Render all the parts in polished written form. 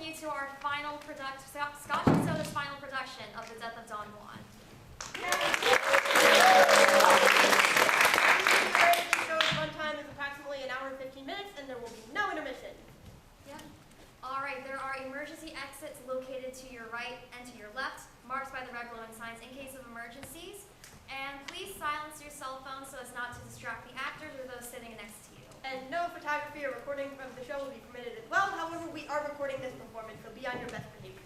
you to our final Scotch'n'Soda's final production of the Death of Don Juan. The show's runtime is approximately an hour and 15 minutes, and there will be no intermission. Yeah. All right, there are emergency exits located to your right and to your left, marked by the red glowing signs in case of emergencies. And please silence your cell phone so as not to distract the actors or those sitting next to you. And no photography or recording of the show will be permitted as well. However, we are recording this performance, so be on your best behavior.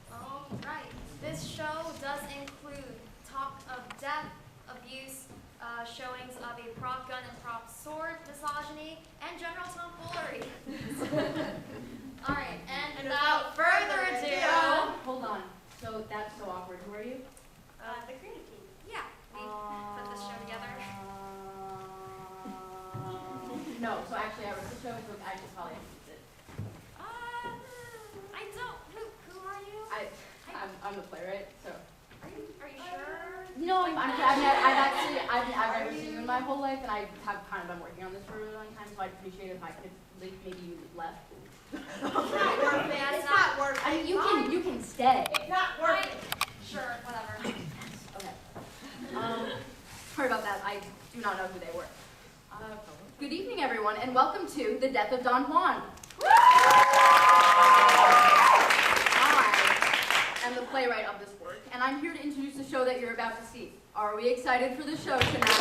All right. This show does include talk of death, abuse, showings of a prop gun and prop sword, misogyny, and general tomfoolery. All right, and without further ado... Hold on. So that's so awkward. Who are you? The creative team. Yeah, we put this show together. No, so actually I wrote the show, so I should probably introduce it. I don't. Who are you? I'm the playwright, so. Are you sure? No, I've never seen you in my whole life, and I have kind of been working on this for a really long time, so I'd appreciate it if I could, like, maybe you left. It's not working. It's not working. I mean, you can stay. It's not working. Sure, whatever. Okay. Sorry about that. I do not know who they were. Good evening, everyone, and welcome to The Death of Don Juan. I am the playwright of this work, and I'm here to introduce the show that you're about to see. Are we excited for the show tonight?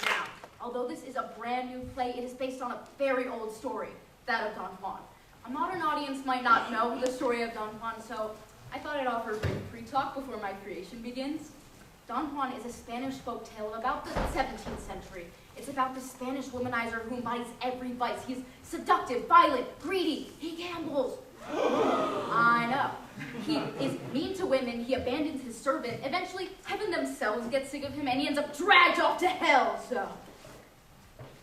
Now, although this is a brand new play, it is based on a very old story, that of Don Juan. A modern audience might not know the story of Don Juan, so I thought I'd offer a brief pre-talk before my creation begins. Don Juan is a Spanish folk tale of about the 17th century. It's about the Spanish womanizer who embodies every vice. He's seductive, violent, greedy. He gambles. I know. He is mean to women. He abandons his servant. Eventually, heaven themselves gets sick of him, and he ends up dragged off to hell. So,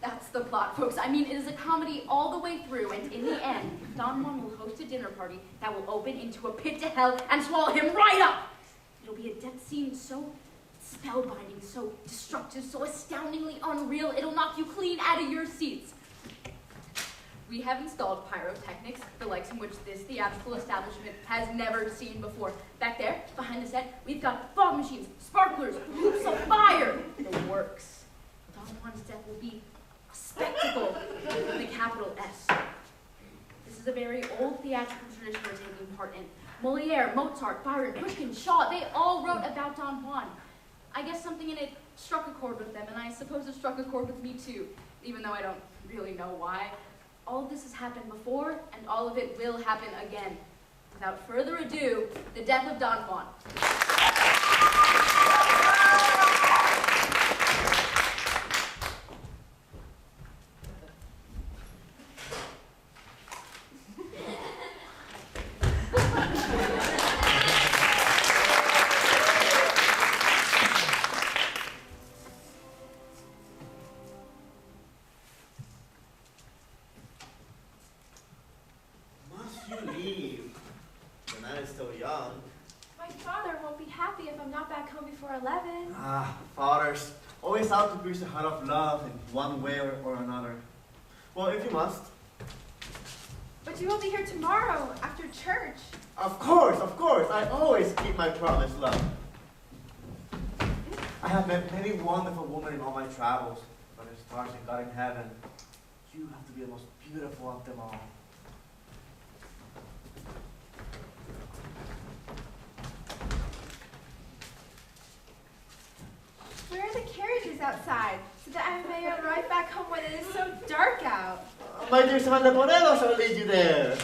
that's the plot, folks. I mean, it is a comedy all the way through, and in the end, Don Juan will host a dinner party that will open into a pit to hell and swallow him right up. It'll be a death scene so spellbinding, so destructive, so astoundingly unreal, it'll knock you clean out of your seats. We have installed pyrotechnics, the likes in which this theatrical establishment has never seen before. Back there, behind the set, we've got fog machines, sparklers, hoops of fire, the works. Don Juan's death will be a spectacle with a capital S. This is a very old theatrical tradition we're taking part in. Moliere, Mozart, Byron, Pushkin, Shaw, they all wrote about Don Juan. I guess something in it struck a chord with them, and I suppose it struck a chord with me too, even though I don't really know why. All of this has happened before, and all of it will happen again. Without further ado, The Death of Don Juan. Fathers, always out to preach the heart of love in one way or another. Well, if you must. But you will be here tomorrow, after church. Of course, I always keep my promise, love. I have met many wonderful women in all my travels, but as stars and God in heaven, you have to be the most beautiful of them all. Where are the carriages outside, so that I may arrive back home when it is so dark out? My dear Samantha Bonello shall lead you there.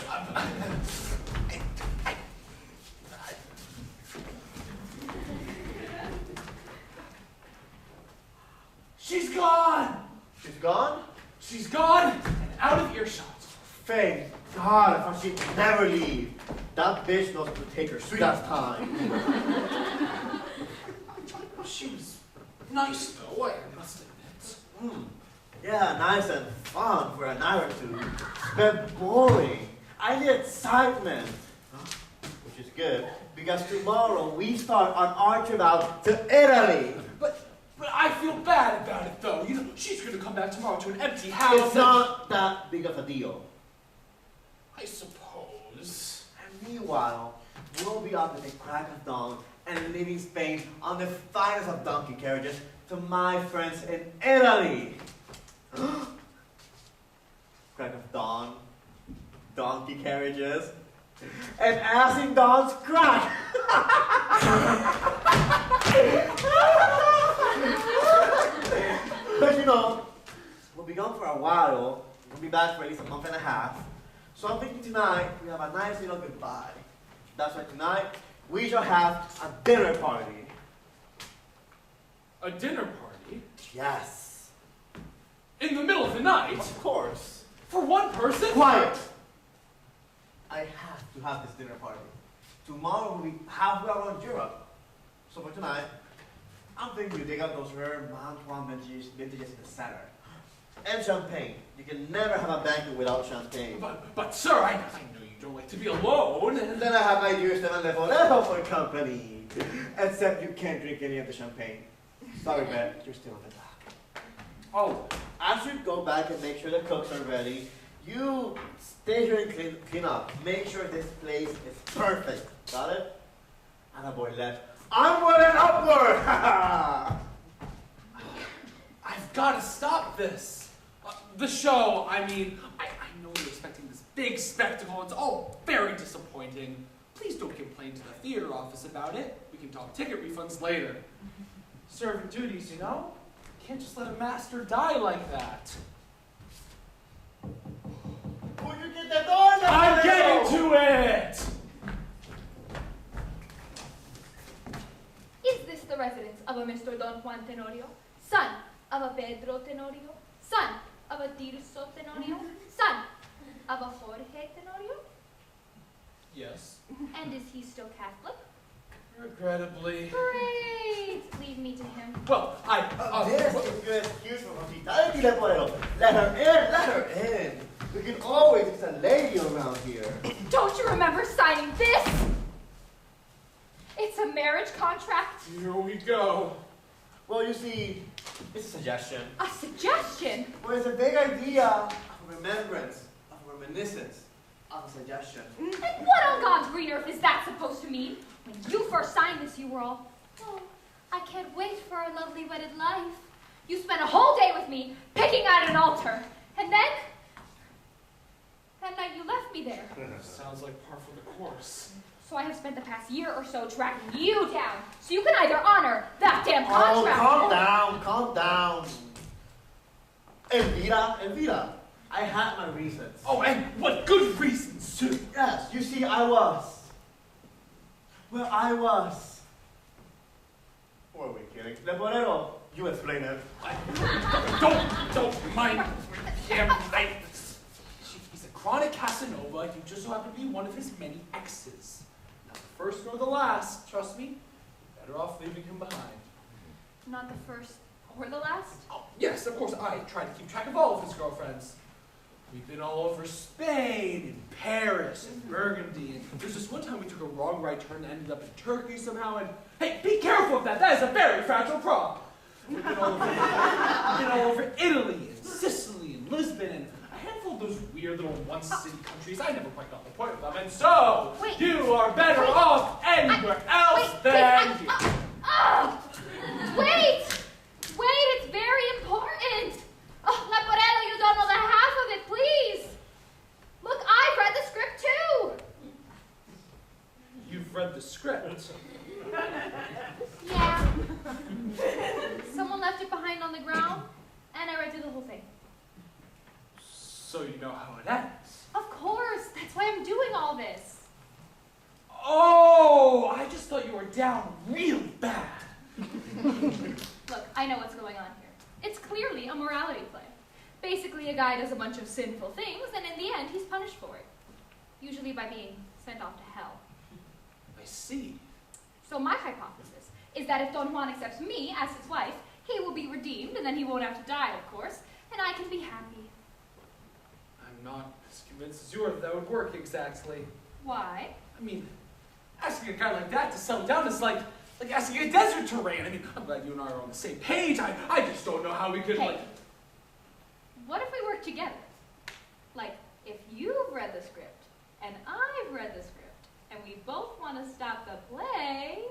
She's gone! She's gone? She's gone and out of earshot. Thank God, for she'd never leave. That bitch knows to take her sweet ass time. She was nice, though, I must admit. Yeah, nice and fun for a night or two. But boring. I need excitement. Which is good, because tomorrow we start on our trip out to Italy. But I feel bad about it, though. You know, she's going to come back tomorrow to an empty house. It's not that big of a deal. I suppose. And meanwhile, we'll be off at the crack of dawn and leaving Spain on the finest of donkey carriages to my friends in Italy. Crack of dawn, donkey carriages, and ass in dawn's crack. But you know, we'll be gone for a while. We'll be back for at least a month and a half. So I'm thinking tonight we have a nice little goodbye. That's why tonight we shall have a dinner party. A dinner party? Yes. In the middle of the night? Of course. For one person? Quiet! I have to have this dinner party. Tomorrow we'll be halfway around Europe. So for tonight, I'm thinking you dig out those rare Juan vintages in the center. And champagne. You can never have a banquet without champagne. But sir, I know you don't like to be alone. And then I have my dear Stefan Leporello for company. Except you can't drink any of the champagne. Sorry, Ben, you're still on the dock. Oh, I should go back and make sure the cooks are ready. You stay here and clean up. Make sure this place is perfect. Got it? And a boy left. Onward and upward! I've got to stop this. The show, I mean, I know you're expecting this big spectacle. It's all very disappointing. Please don't complain to the theater office about it. We can talk ticket refunds later. Servant duties, you know? Can't just let a master die like that. Will you get that door? I'm getting to it! Is this the residence of a Mr. Don Juan Tenorio, son of a Pedro Tenorio, son of a Tirso Tenorio, son of a Jorge Tenorio? Yes. And is he still Catholic? Regrettably. Great! Leave me to him. Well, This is good excuse for hospitality, Leporello. Let her in, let her in. We can always use a lady around here. Don't you remember signing this? It's a marriage contract. Here we go. Well, you see, it's a suggestion. A suggestion? Well, it's a big idea of a remembrance, of a reminiscence, of a suggestion. And what on God's green earth is that supposed to mean? When you first signed this, you were all, oh, I can't wait for our lovely wedded life. You spent a whole day with me, picking at an altar. And then, that night you left me there. Sounds like par for the course. So I have spent the past year or so tracking you down, so you can either honor that damn Oh, contract. calm down, calm down. Elvira, I had my reasons. Oh, and what good reasons, too. Yes, you see, I was. Who are we kidding? Leporello, you explain it. Don't mind him. He's a chronic Casanova. You just so happen to be one of his many exes. Not the first nor the last. Trust me, better off leaving him behind. Not the first or the last? Oh, yes, of course, I try to keep track of all of his girlfriends. We've been all over Spain, and Paris, and Burgundy, and there's this one time we took a wrong right turn and ended up in Turkey somehow, and hey, be careful of that! That is a very fragile prop! We've been all over Italy, and Sicily, and Lisbon, and a handful of those weird little one-city countries. I never quite got the point of them, and so, Wait. you are better off anywhere else than here. Wait, it's very important. Oh, Leporello, you don't know the half of it, please. Look, I've read the script too. You've read the script. Yeah. Someone left it behind on the ground, and I read through the whole thing. So you know how it ends. Of course, that's why I'm doing all this. Oh, I just thought you were down really bad. Look, I know what's going on here. It's clearly a morality play. Basically, a guy does a bunch of sinful things, and in the end, he's punished for it. Usually by being sent off to hell. I see. So my hypothesis is that if Don Juan accepts me as his wife, he will be redeemed, and then he won't have to die, of course, and I can be happy. I'm not as convinced as you are that would work exactly. Why? I mean, asking a guy like that to settle down is like asking a desert terrain. I mean, I'm glad you and I are on the same page. I just don't know how we could, Hey, together. Like, if you've read the script, and I've read the script, and we both want to stop the play,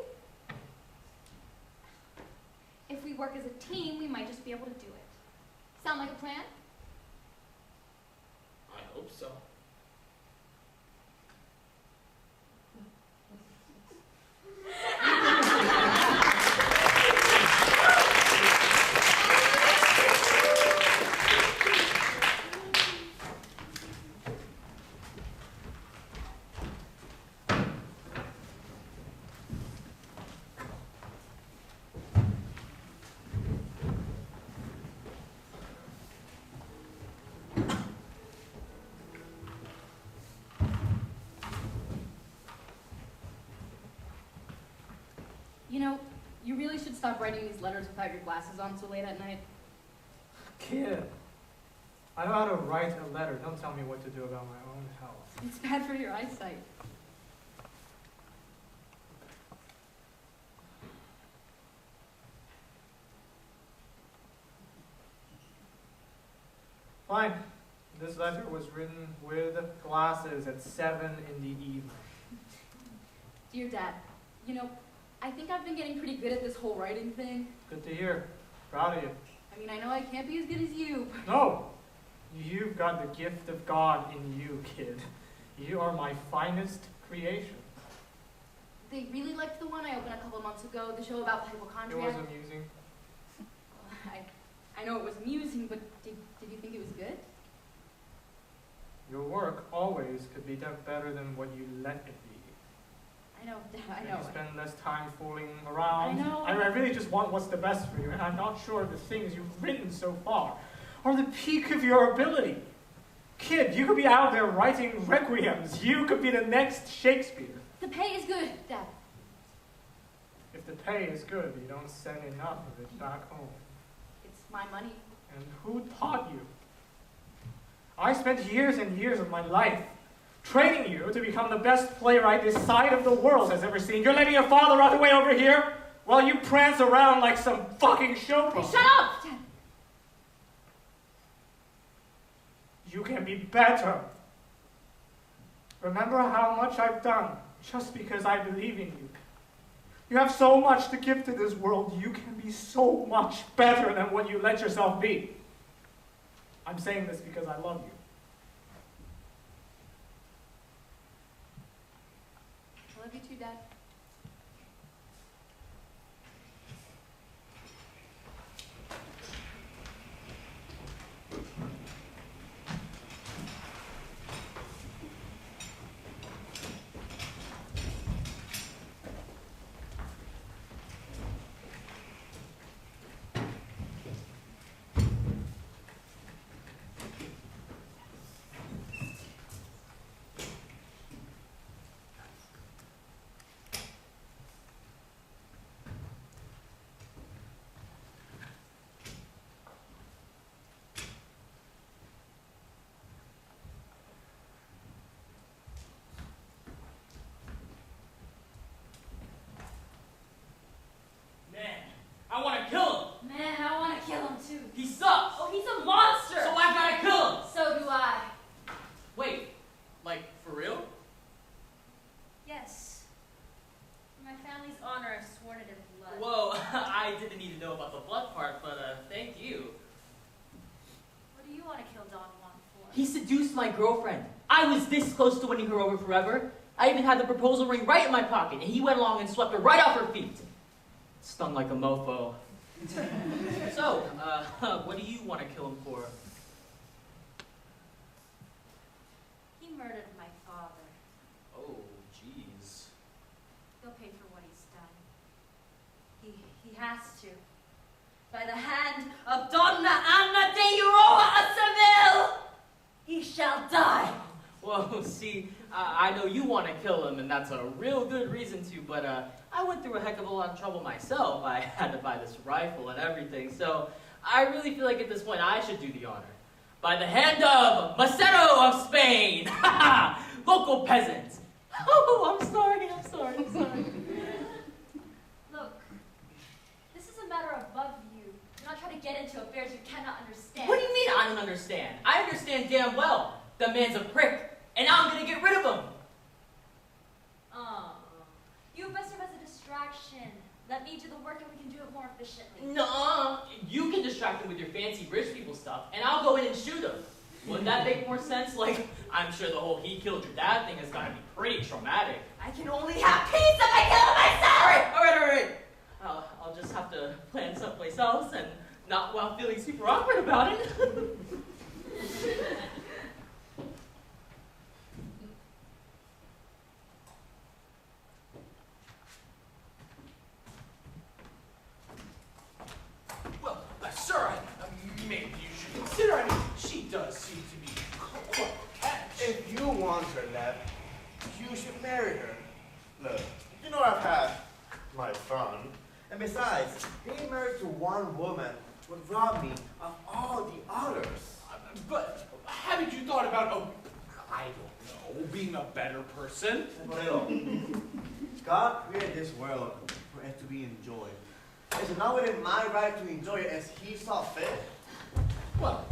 if we work as a team, we might just be able to do it. Sound like a plan? I hope so. You know, you really should stop writing these letters without your glasses on so late at night. Kid, I know how to write a letter. Don't tell me what to do about my own health. It's bad for your eyesight. Fine. This letter was written with glasses at 7 in the evening. Dear Dad, you know, I think I've been getting pretty good at this whole writing thing. Good to hear. Proud of you. I mean, I know I can't be as good as you. No! You've got the gift of God in you, kid. You are my finest creation. They really liked the one I opened a couple months ago, the show about the It hypochondriac. was amusing. I know it was amusing, but did you think it was good? Your work always could be done better than what you let it be. I know, Dad, I And know. you spend less time fooling around. I know. I really just want what's the best for you, and I'm not sure the things you've written so far are the peak of your ability. Kid, you could be out there writing requiems. You could be the next Shakespeare. The pay is good, Dad. If the pay is good, you don't send enough of it back home. It's my money. And who taught you? I spent years and years of my life training you to become the best playwright this side of the world has ever seen. You're letting your father run away over here while you prance around like some fucking show Hey, pony. shut up, Dad. You can be better. Remember how much I've done just because I believe in you. You have so much to give to this world. You can be so much better than what you let yourself be. I'm saying this because I love you. I love you too, Dad. I want to kill him. Man, I want to kill him too. He sucks. Oh, he's a monster. So I gotta kill him. So do I. Wait, like for real? Yes. For my family's honor, I've sworn it in blood. Whoa, I didn't need to know about the blood part, but thank you. What do you want to kill Don Juan for? He seduced my girlfriend. I was this close to winning her over forever. I even had the proposal ring right in my pocket, and he went along and swept her right off her feet. Stung like a mofo. So, what do you want to kill him for? He murdered my father. Oh, jeez. He'll pay for what he's done. He has to. By the hand of Donna Anna de Uroa Seville, he shall die. Well, see, I know you want to kill him, and that's a real good reason to, but I went through a heck of a lot of trouble myself. I had to buy this rifle and everything, so I really feel like at this point I should do the honor. By the hand of Macero of Spain! Local peasants! Oh, I'm sorry. Look, this is a matter above you. Do not try to get into affairs you cannot understand. What do you mean I don't understand? I understand damn well. The man's a prick, and now I'm gonna get rid of him. You best serve as a distraction. Let me do the work and we can do it more efficiently. Nuh-uh. You can distract him with your fancy rich people stuff, and I'll go in and shoot him. Wouldn't that make more sense? Like, I'm sure the whole he killed your dad thing is gonna be pretty traumatic. I can only have peace if I kill myself! All right. I'll just have to plan someplace else and not while feeling super awkward about it. Well, sir, maybe you should consider. I mean, she does seem to be quite a catch. If you want her left, you should marry her. Look, you know I've had my fun. And besides, being married to one woman would rob me of all the others. But haven't you thought about, I don't know, being a better person? God created this world for it to be enjoyed. Is it not within my right to enjoy it as he saw fit? Well,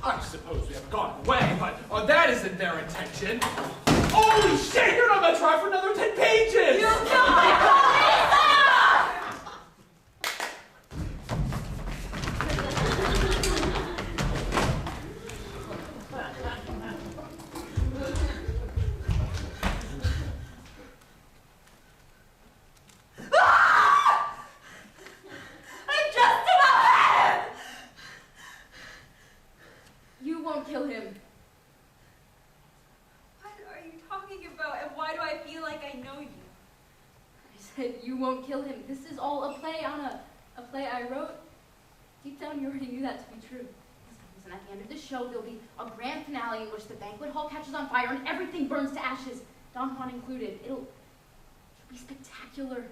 I suppose we have gone away, but that isn't their intention. Holy shit, you're not gonna try for another 10 pages! You killed my You won't kill him. What are you talking about, and why do I feel like I know you? I said you won't kill him. This is all a play on a play I wrote. Deep down, you already knew that to be true. Listen, at the end of the show, there'll be a grand finale in which the banquet hall catches on fire and everything burns to ashes, Don Juan included. It'll be spectacular.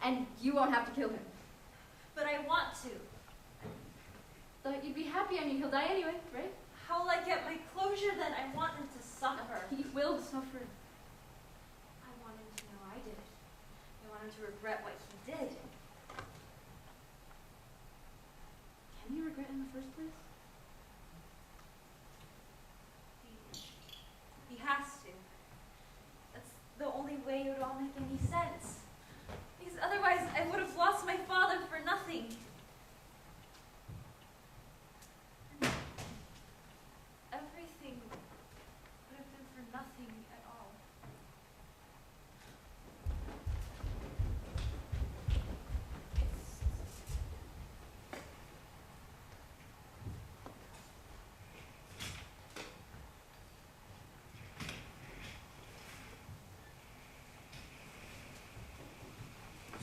And you won't have to kill him. But I want to. Thought you'd be happy. I mean, he'll die anyway, right? How will I get my closure then? I want him to suffer. He will suffer. I want him to know I did it. I want him to regret what he did. Can you regret in the first place? He has to. That's the only way it would all make any sense. Because otherwise I would have lost my father for nothing. And everything would have been for nothing at all.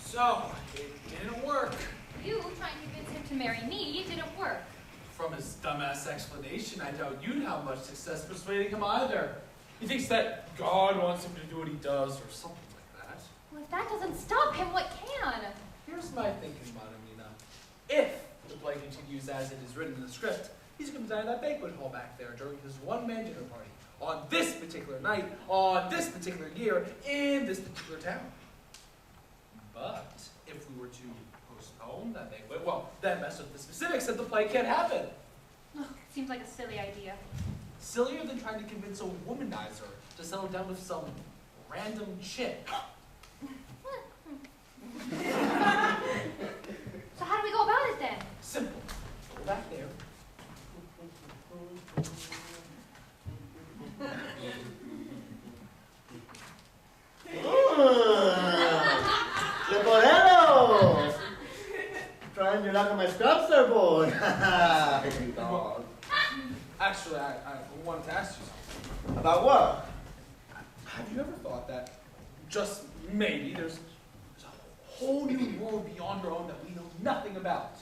So, it didn't work. You trying to convince him to marry me didn't work. From his dumbass explanation, I doubt you'd have much success persuading him either. He thinks that God wants him to do what he does, or something like that. Well, if that doesn't stop him, what can? Here's my thinking, Madamina. If the play continues as it is written in the script, he's going to die in that banquet hall back there during his one-man dinner party. On this particular night, on this particular year, in this particular town. But if we were to postpone that banquet, well, that mess with the specifics that the play can't happen. Seems like a silly idea. Sillier than trying to convince a womanizer to settle down with some random chick. So how do we go about it then? Simple. Go back there. Leporello! Trying your luck on my scrub, sir, boy. You dog. Actually, I wanted to ask you something. About what? Have you ever thought that, just maybe, there's a whole new world beyond our own that we know nothing about?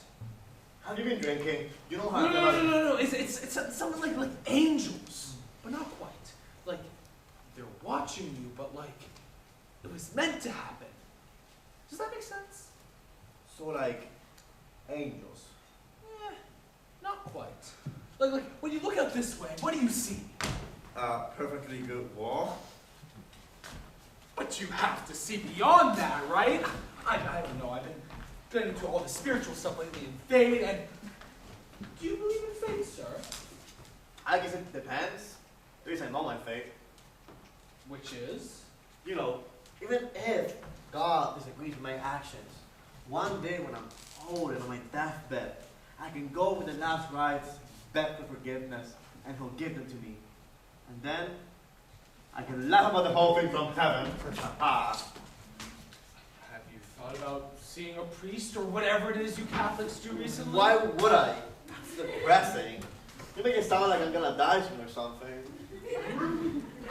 Have you been drinking? You know how No. It's something like angels, but not quite. Like, they're watching you, but like, it was meant to happen. Does that make sense? So like angels. Not quite. Like when you look out this way, what do you see? Perfectly good wall. But you have to see beyond that, right? I don't know. I've been getting into all the spiritual stuff lately in fate, and do you believe in fate, sir? I guess it depends. At least I know my fate. Which is? You know, even if God disagrees with my actions, one day when I'm old and on my deathbed, I can go with the last rites, beg for forgiveness, and He'll give them to me. And then, I can laugh about the whole thing from heaven. Have you thought about seeing a priest or whatever it is you Catholics do recently? Why would I? That's depressing. You make it sound like I'm gonna die soon or something.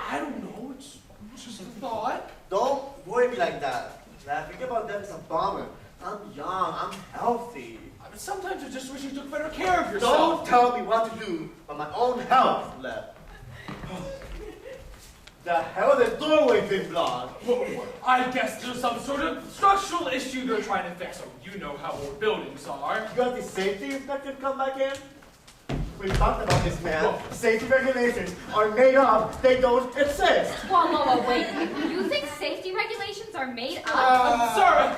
I don't know, it's just a thought. Don't worry me like that. Thinking about death is a bummer. I'm young, I'm healthy. But sometimes I just wish you took better care of yourself. Don't tell me what to do when my own health left. The hell is the doorway thing blocked? I guess there's some sort of structural issue they're trying to fix. Oh, you know how old buildings are. You got the safety inspector come back in? We talked about this, man. Whoa. Safety regulations are made up. They don't exist. Whoa, wait. You think safety regulations are made up? I'm sorry.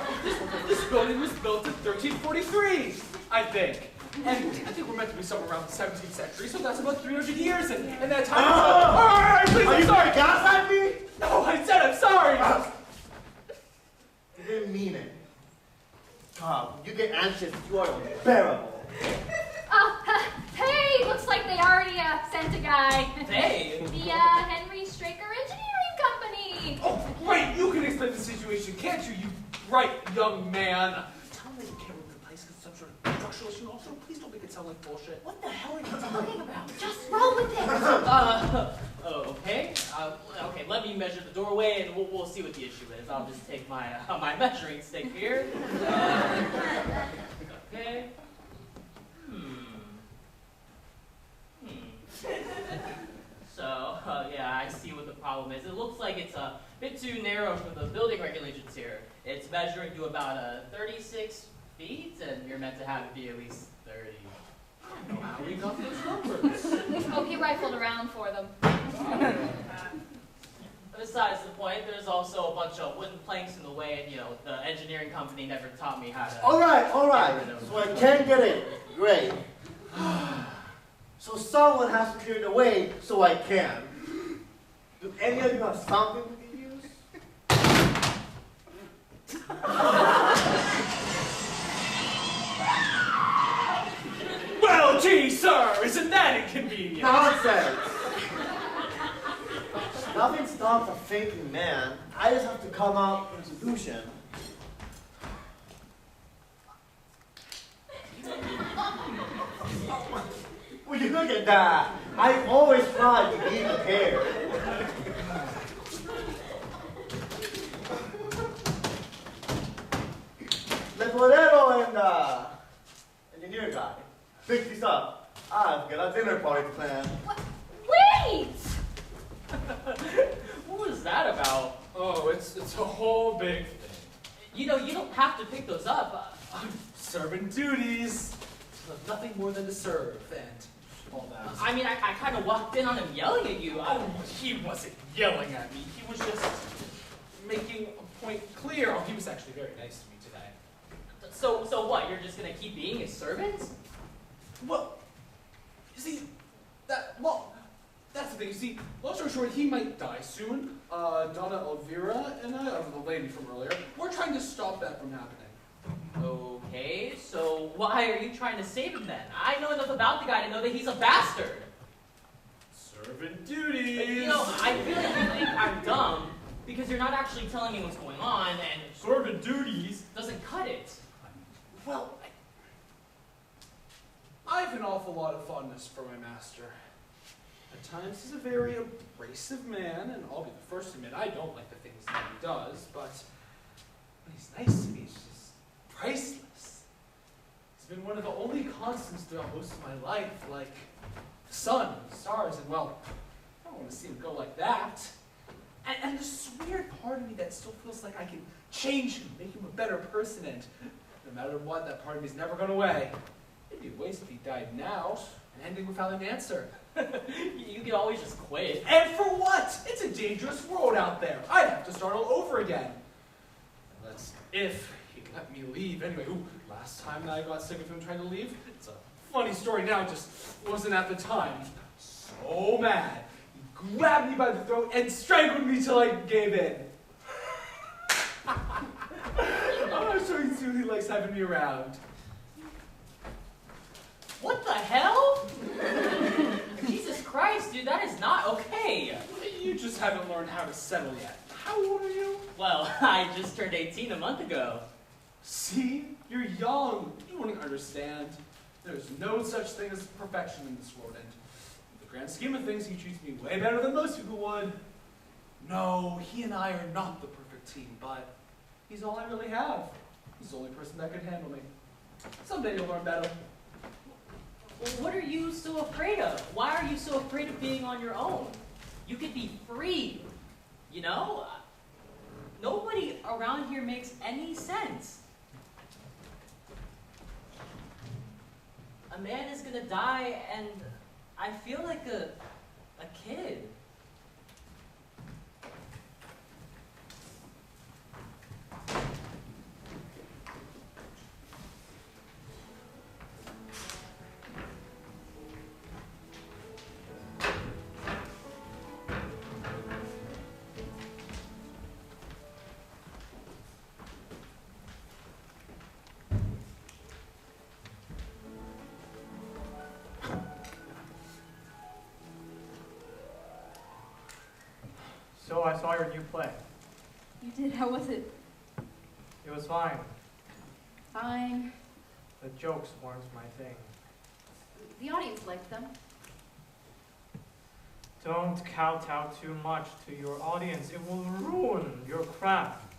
This building was built in 1343, I think. And I think we're meant to be somewhere around the 17th century, so that's about 300 years. And that time. Alright, please, Are I'm you sorry. gaslighting me? No, I said I'm sorry. You didn't mean it. God, when you get anxious, you are unbearable. Hey, looks like they already sent a guy. Hey! The Henry Straker Engineering Company. Oh, wait, you can explain the situation, can't you, you bright young man? Tell me you can't replace some sort of structural issue also. Please don't make it sound like bullshit. What the hell are you talking about? Just roll with it. Okay. Okay, let me measure the doorway and we'll see what the issue is. I'll just take my my measuring stick here. Okay. So, yeah, I see what the problem is. It looks like it's a bit too narrow for the building regulations here. It's measuring to about 36 feet, and you're meant to have it be at least 30. I don't know how we got those numbers. Oh, he rifled around for them. Besides the point, there's also a bunch of wooden planks in the way, and, you know, the engineering company never taught me how to... All right. get rid of them. So I can't get in. Great. So someone has to clear the way so I can. Do any of you have something we can use? Well, gee, sir, isn't that inconvenient? Nonsense! Nothing stops a thinking man. I just have to come up with a solution. Will you look at that? I always try to be prepared. The torero and engineer guy, pick this up. I've got a dinner party planned. Wait! What was that about? Oh, it's a whole big thing. You know, you don't have to pick those up. Servant duties. Nothing more than to serve and all that. I mean, I kind of walked in on him yelling at you. Oh, he wasn't yelling at me. He was just making a point clear. Oh, he was actually very nice to me today. So what? You're just gonna keep being his servant? Well, you see, that's the thing. You see, long story short, he might die soon. Donna Elvira and I, the lady from earlier, we're trying to stop that from happening. Okay, so why are you trying to save him then? I know enough about the guy to know that he's a bastard. Servant duties. You know, I feel like you think I'm dumb because you're not actually telling me what's going on, and servant duties doesn't cut it. Well, I have an awful lot of fondness for my master. At times he's a very abrasive man, and I'll be the first to admit I don't like the things that he does, but when he's nice to me, it's just priceless. He's been one of the only constants throughout most of my life, like the sun, the stars, and well, I don't want to see him go like that. And there's this weird part of me that still feels like I can change him, make him a better person, and no matter what, that part of me is never going away. It'd be a waste if he died now, and ending without an answer. You could always just quit. And for what? It's a dangerous world out there. I'd have to start all over again. And that's if he let me leave. Anyway, last time I got sick of him trying to leave, it's a funny story now, just wasn't at the time. So mad. He grabbed me by the throat and strangled me till I gave in. Oh, so he really likes having me around. What the hell? Jesus Christ, dude, that is not okay. You just haven't learned how to settle yet. How old are you? Well, I just turned 18 a month ago. See? You're young. You won't understand. There's no such thing as perfection in this world, and in the grand scheme of things, he treats me way better than most people would. No, he and I are not the perfect team, but he's all I really have. He's the only person that could handle me. Someday you'll learn better. Well, what are you so afraid of? Why are you so afraid of being on your own? You could be free, you know? Nobody around here makes any sense. A man is gonna die, and I feel like a kid. So I saw your new play. You did? How was it? It was fine. Fine. The jokes weren't my thing. The audience liked them. Don't kowtow too much to your audience. It will ruin your craft.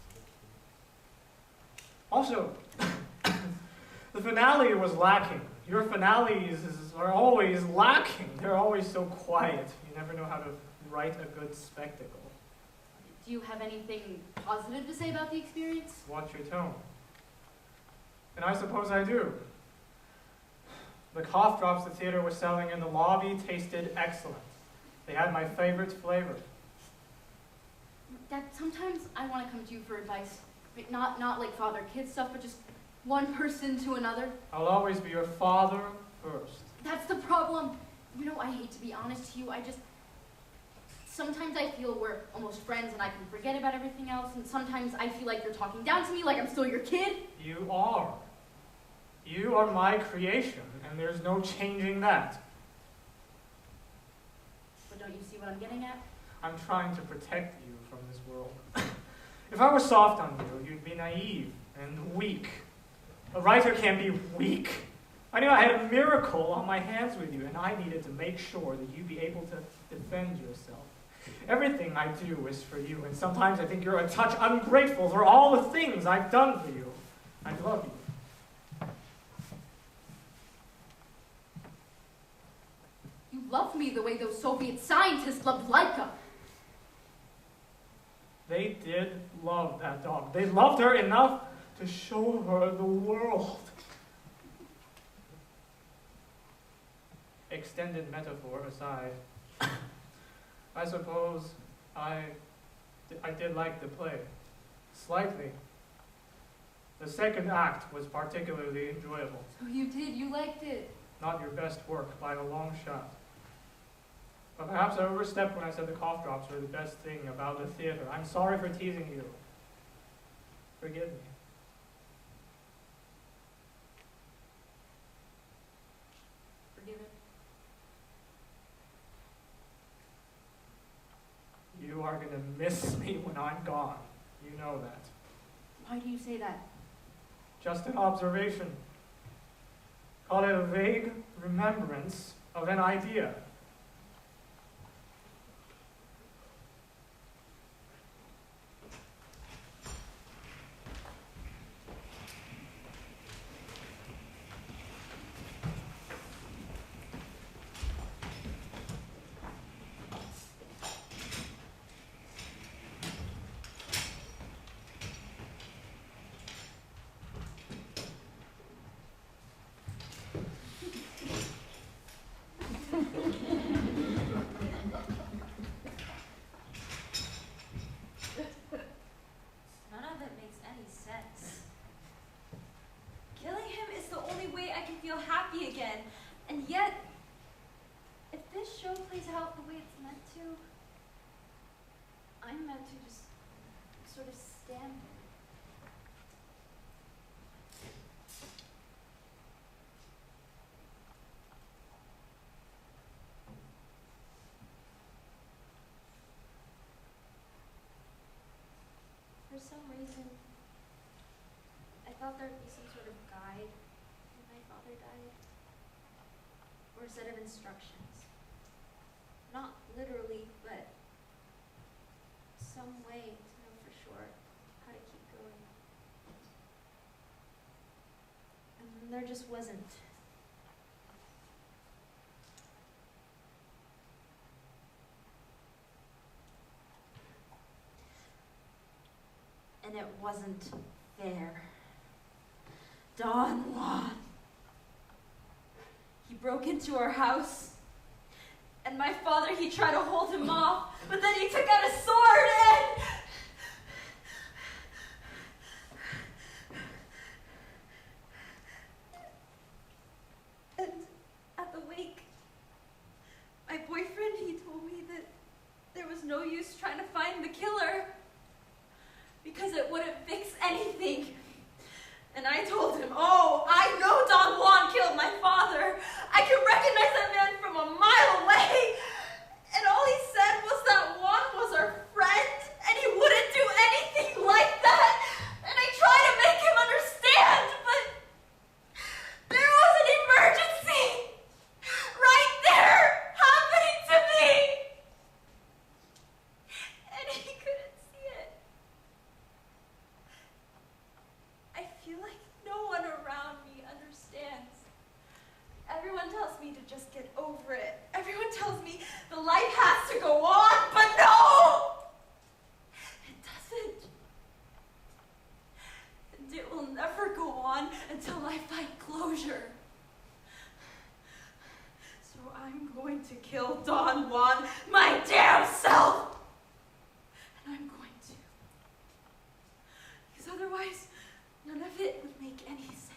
Also, the finale was lacking. Your finales are always lacking. They're always so quiet. You never know how to write a good spectacle. Do you have anything positive to say about the experience? Watch your tone. And I suppose I do. The cough drops the theater was selling in the lobby tasted excellent. They had my favorite flavor. That sometimes I want to come to you for advice. Not like father-kid stuff, but just one person to another. I'll always be your father first. That's the problem. You know, I hate to be honest to you. Sometimes I feel we're almost friends and I can forget about everything else. And sometimes I feel like you're talking down to me like I'm still your kid. You are. You are my creation, and there's no changing that. But don't you see what I'm getting at? I'm trying to protect you from this world. If I were soft on you, you'd be naive and weak. A writer can't be weak. I knew I had a miracle on my hands with you, and I needed to make sure that you'd be able to defend yourself. Everything I do is for you, and sometimes I think you're a touch ungrateful for all the things I've done for you. I love you. You love me the way those Soviet scientists loved Laika. They did love that dog. They loved her enough to show her the world. Extended metaphor aside, I suppose I did like the play. Slightly. The second act was particularly enjoyable. So you did, you liked it. Not your best work by a long shot. But perhaps I overstepped when I said the cough drops were the best thing about the theater. I'm sorry for teasing you. Forgive me. Forgive it. You are going to miss me when I'm gone. You know that. Why do you say that? Just an observation. Call it a vague remembrance of an idea. again. And yet, if this show plays out the way it's meant to, I'm meant to just sort of stand there. For some reason, I thought there'd be some sort of guide when my father died. Or a set of instructions. Not literally, but some way to know for sure how to keep going. And there just wasn't. And it wasn't fair. Don Juan. He broke into our house, and my father, he tried to hold him off, but then he took out a sword and at the wake, my boyfriend, he told me that there was no use trying to find the killer because it wouldn't fix anything. And I told him, oh, I know Don Juan killed my father. I can recognize that man from a mile away. And all he said was that Juan was our friend, and he wouldn't do anything like that. And I tried to make him understand, but there was an emergency right there happening to me. And he couldn't see it. I feel like no one around me understands. Everyone tells me to just get over it. Everyone tells me the life has to go on, but no! It doesn't. And it will never go on until I find closure. So I'm going to kill Don Juan, my damn self! And I'm going to. Because otherwise, none of it would make any sense.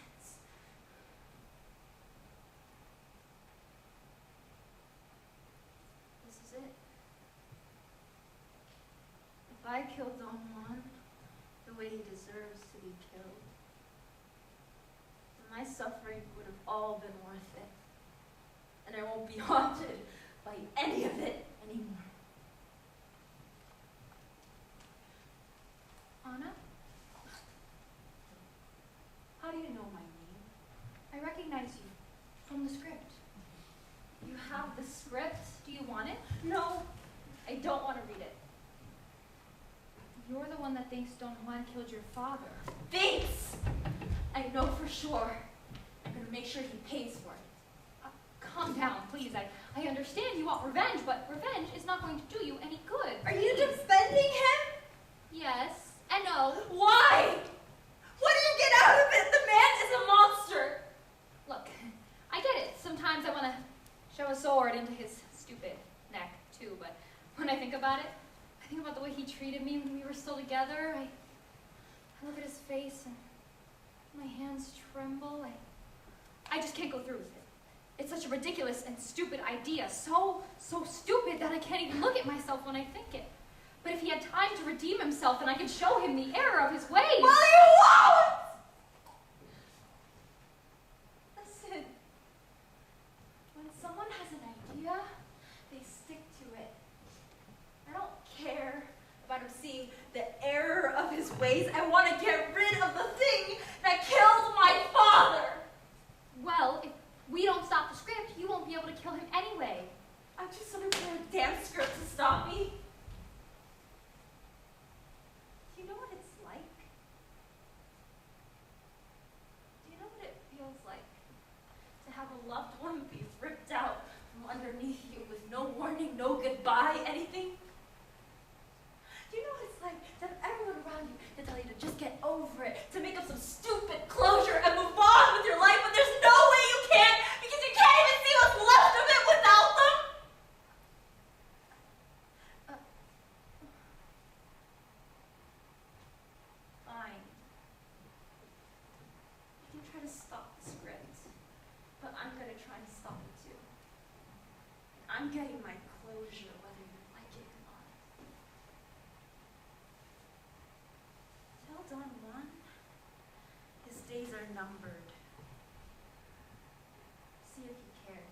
This is it. If I kill Don Juan the way he deserves to be killed, then my suffering would have all been worth it. And I won't be haunted by any of it anymore. Anna? How do you know my name? I recognize you from the script. You have the script? Do you want it? No, I don't want to read it. You're the one that thinks Don Juan killed your father. Thanks! I know for sure. I'm going to make sure he pays for it. Calm down, please. I understand you want revenge, but revenge is not going to do you any good. Are you Please. defending him? Yes and no. Why? What do you get out of it? The man is a monster. Look, I get it. Sometimes I want to shove a sword into his stupid neck, too, but when I think about it, I think about the way he treated me when we were still together. I look at his face and my hands tremble. I just can't go through with it. It's such a ridiculous and stupid idea. So stupid that I can't even look at myself when I think it. But if he had time to redeem himself and I could show him the error of his ways. Well, you won't! Listen, when someone has an idea, they stick to it. I don't care about him seeing the error of his ways. I want to get rid of the thing that killed my father. Well, if we don't stop the script, you won't be able to kill him anyway. I'm just gonna put a damn script to stop me. Do you know what it's like? Do you know what it feels like to have a loved one be ripped out from underneath you with no warning, no goodbye, anything? Do you know what it's like to have everyone around you to tell you to just get over it, to make up some stupid closure and move on with your life, but there's no way you can because you can't even see what's left of it without them? Fine. You can try to stop the script, but I'm gonna try trying to stop it too. I'm getting my closure whether you like it or not. Tell Don Juan his days are numbered. See if he cares.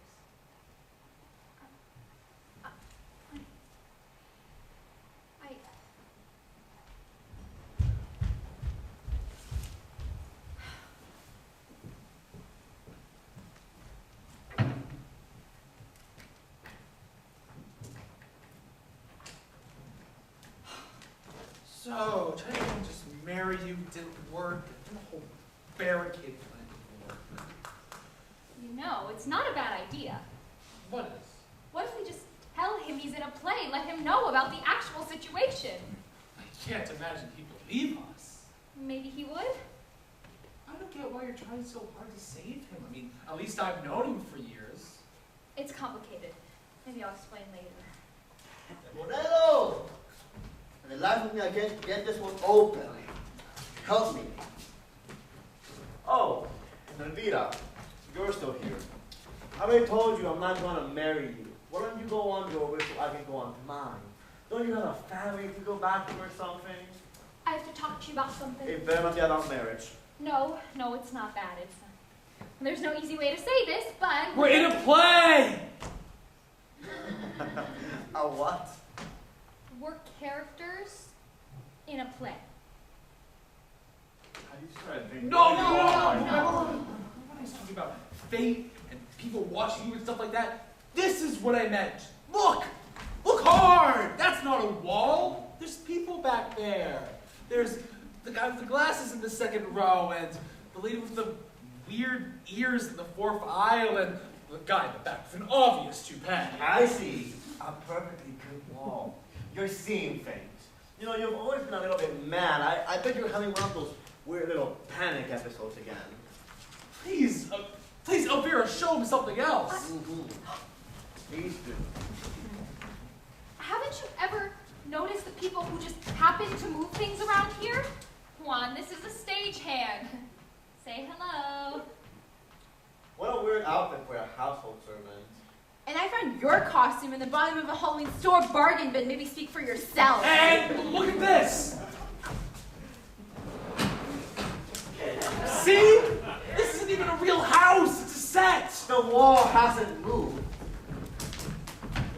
So, trying to just marry you didn't work. The whole barricade plan didn't work. You know, it's not a bad idea. What is? What if we just tell him he's in a play, let him know about the actual situation? I can't imagine he'd believe us. Maybe he would? I don't get why you're trying so hard to save him. I mean, at least I've known him for years. It's complicated. Maybe I'll explain later. Morello! For the life of me, I can't get this one open. Help me. Oh, and Elvira, you're still here. I already told you I'm not going to marry you. Why don't you go on your way so I can go on mine? Don't you have a family to go back to or something? I have to talk to you about something. It better not be about marriage. No, it's not that. There's no easy way to say this, but... We're in a play! A what? We're characters in a play. How do you try to think? No! When I was talking about fate and people watching you and stuff like that, this is what I meant. Look! Look hard! That's not a wall. There's people back there. There's the guy with the glasses in the second row, and the lady with the weird ears in the fourth aisle, and the guy in the back with an obvious toupee. I see. A perfectly good wall. You're seeing things. You know, you've always been a little bit mad. I bet you're having one of those weird little panic episodes again. Please, Elvira, show him something else. Mm-hmm. Please do. Haven't you ever noticed the people who just happen to move things around here? Juan, this is a stagehand. Say hello. What a weird outfit for a household servant. And I found your costume in the bottom of a Halloween store bargain bin. Maybe speak for yourself. And look at this! See? This isn't even a real house, it's a set! The wall hasn't moved.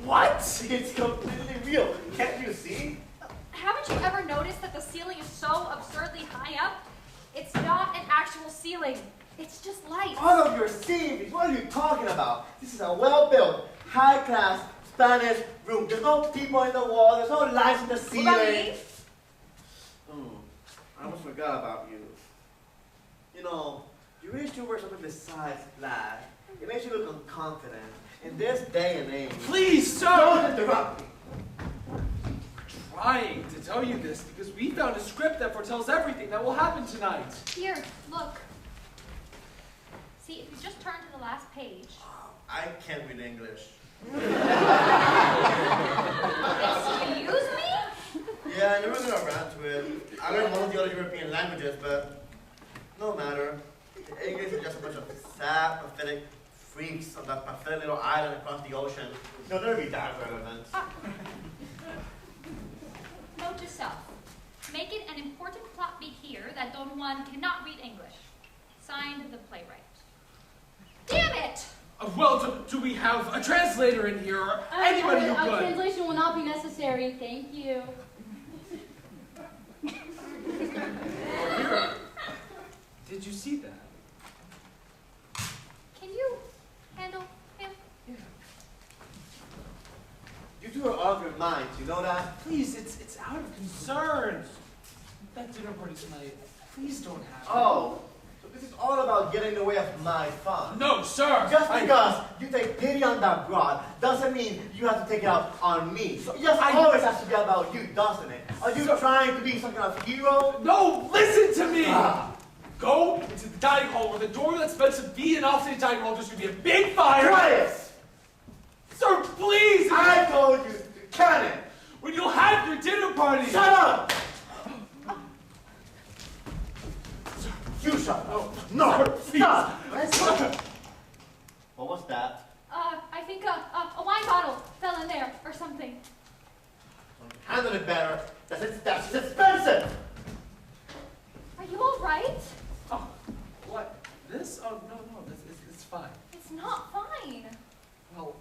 What? It's completely real. Can't you see? Haven't you ever noticed that the ceiling is so absurdly high up? It's not an actual ceiling. It's just light. All of your seams. What are you talking about? This is a well-built, high-class Spanish room. There's no people in the wall. There's no lights in the ceiling. What about me? I almost forgot about you. You know, you really should wear something besides black. It makes you look unconfident. In this day and age. Please, sir! Don't interrupt me. Trying to tell you this because we found a script that foretells everything that will happen tonight. Here, look. See, if you just turn to the last page. I can't read English. Excuse me? Yeah, I never got around to it. I learned one of the other European languages, but no matter. English is just a bunch of sad, pathetic freaks on that pathetic little island across the ocean. They'll never be that relevant. Note to self. Make it an important plot beat here that Don Juan cannot read English. Signed, the playwright. Damn it! Well, do we have a translator in here or anybody who A could? translation will not be necessary. Thank you. Did you see that? Can you handle him? Yeah. You two are out of your minds, you know that? Please, it's out of concern. That dinner party tonight, please don't have it. Oh, so this is all about getting in the way of my fun. No, sir! Just because you take pity on that broad doesn't mean you have to take it out on me. So it just always has to be about you, doesn't it? Are you trying to be some kind of hero? No, listen to me! Go into the dining hall where the door that's meant to be an offstage dining hall there's going to be a big fire. Quiet! Sir, please! I told you to cannon! When you'll have your dinner party! Shut up! You shut up. No, Sir, please. stop! What was that? I think a wine bottle fell in there or something. Handle it better. That's expensive. Are you all right? Oh, what? This? Oh, no, it's fine. It's not fine. Well,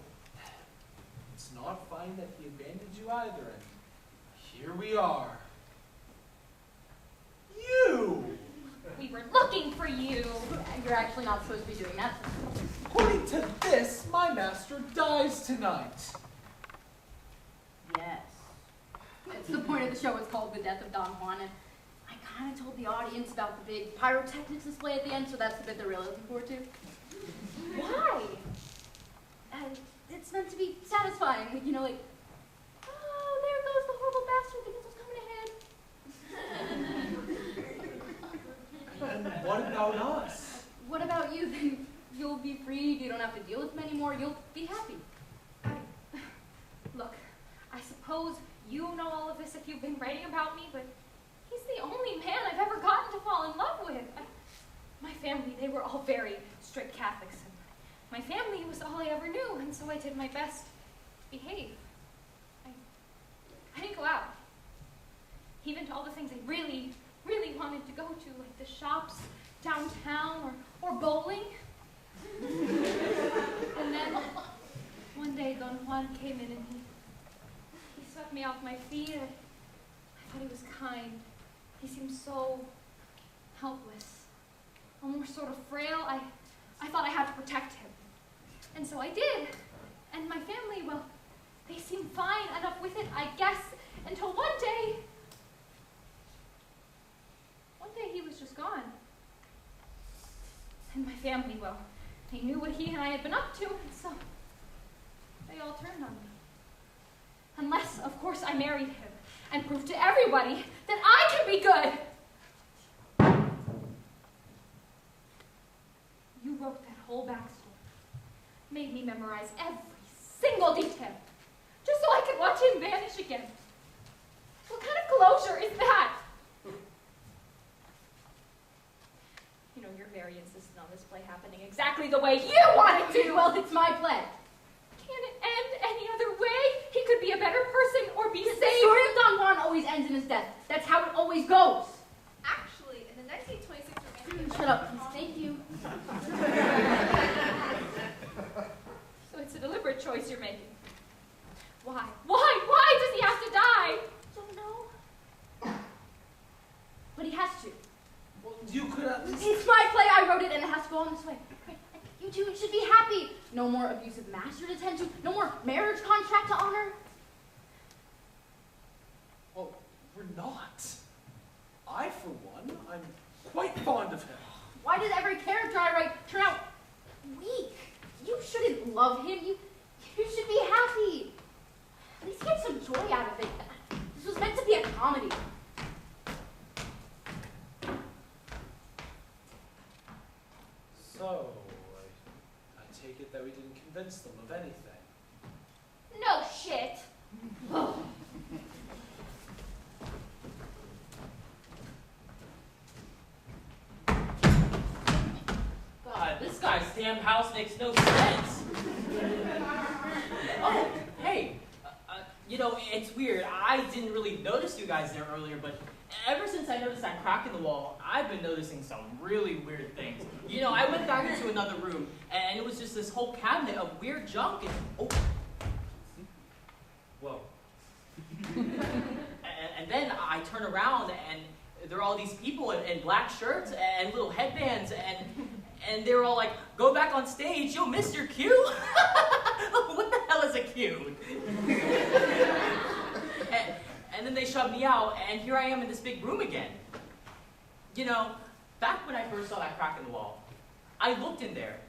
it's not fine that he abandoned you either, and here we are. You! We were looking for you. You're actually not supposed to be doing that. According to this, my master dies tonight. Yes. It's the point of the show. It's called The Death of Don Juan, and I kind of told the audience about the big pyrotechnics display at the end, so that's the bit they're really looking forward to. Why? It's meant to be satisfying, you know, like, oh, there goes the horrible bastard that was coming ahead. And what about us? What about you? Then you'll be freed, you don't have to deal with him anymore, you'll be happy. Look, I suppose you know all of this if you've been writing about me, but he's the only man I've ever gotten to fall in love with. My family, they were all very strict Catholics, and my family was all I ever knew, and so I did my best to behave. I didn't go out. Even to all the things I really, really wanted to go to, like the shops downtown or bowling. And then one day Don Juan came in and he swept me off my feet. I thought he was kind. He seemed so helpless, almost sort of frail. I thought I had to protect him. And so I did. And my family, well, they seemed fine enough with it, I guess, until one day he was just gone. And my family, well, they knew what he and I had been up to, and so they all turned on me. Unless, of course, I married him and proved to everybody that I can be good. You wrote that whole backstory, made me memorize every single detail, just so I could watch him vanish again. What kind of closure is that? You know, you're very insistent on this play happening exactly the way you want it to. Well, it's my play. Can it end any other way? He could be a better person or be saved. The story of Don Juan always ends in his death. That's how it always goes. Actually, in the 1926 romantic Shut up, please. Thank you. So it's a deliberate choice you're making. Why? Why does he have to die? Don't know. But he has to. Well, you could at least... It's my play. I wrote it, and it has to go on this way. You two should be happy. No more abusive master to tend to. No more marriage contract to honor. Well, we're not. I, for one, I'm quite fond of him. Why does every character I write turn out weak? You shouldn't love him. You should be happy. At least get some joy out of it. This was meant to be a comedy. So, I take it that we didn't convince them of anything. No shit. God, this guy's damn house makes no sense. Oh, hey, you know, it's weird. I didn't really notice you guys there earlier, but ever since I noticed that crack in the wall, I've been noticing some really weird things. You know, I went back into another room, and it was just this whole cabinet of weird junk, and oh. Whoa. and then I turn around, and there are all these people in black shirts and little headbands, and they were all like, "Go back on stage, you'll miss your cue." What the hell is a cue? And then they shoved me out, and here I am in this big room again. You know, back when I first saw that crack in the wall, I looked in there,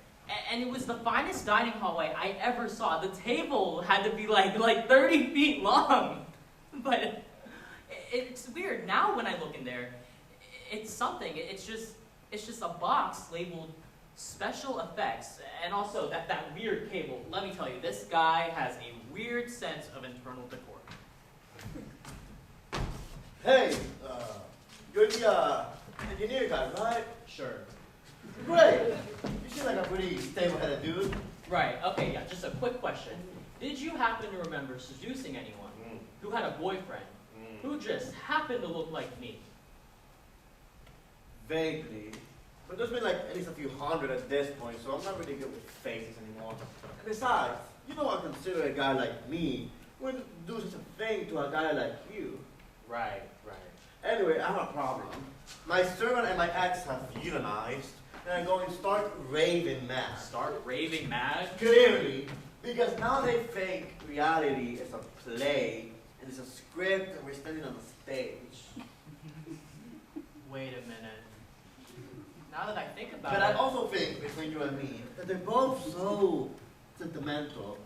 and it was the finest dining hallway I ever saw. The table had to be like 30 feet long. But it's weird. Now when I look in there, it's something. It's just a box labeled special effects, and also that weird cable. Let me tell you, this guy has a weird sense of internal decor. Hey, you're the engineer guy, right? Sure. Great. You seem like a pretty stable-headed dude. Right, okay, yeah, just a quick question. Did you happen to remember seducing anyone who had a boyfriend who just happened to look like me? Vaguely. But there's been like at least a few hundred at this point, so I'm not really good with faces anymore. And besides, you know I consider a guy like me would do such a thing to a guy like you. Right. Anyway, I have a problem. My servant and my ex have unionized, and I'm going to start raving mad. Start raving mad? Clearly, because now they think reality is a play, and it's a script, and we're standing on the stage. Wait a minute. Now that I think about But it... I also think, between you and me, that they're both so sentimental.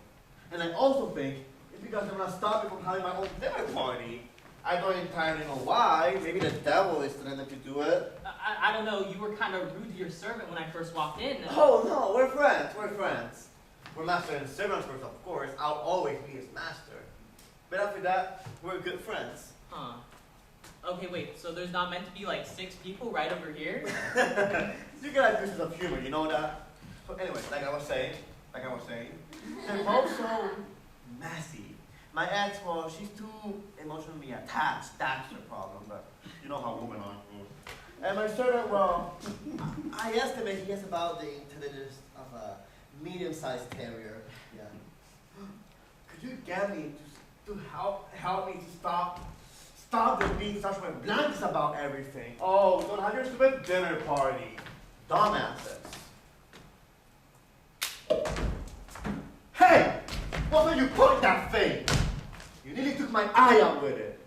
And I also think it's because they want to stop me from having my own dinner party. I don't entirely know why. Maybe the devil is telling them to do it. I don't know, you were kind of rude to your servant when I first walked in. Oh no, we're friends, We're master and servant first, of course. I'll always be his master. But after that, we're good friends. Huh. Okay, wait, so there's not meant to be like 6 people right over here? You gotta do sense of humor, you know that? So anyway, like I was saying, they're both so messy. My ex, well, she's too emotionally attached. That's her problem, but you know how women are. And my servant, well, I estimate he has about the intelligence of a medium-sized terrier. Yeah. Could you get me to help me to stop them being such my blanks about everything? Oh, don't have your stupid dinner party. Dumbasses. Hey! What are you putting that thing? You nearly took my eye out with it.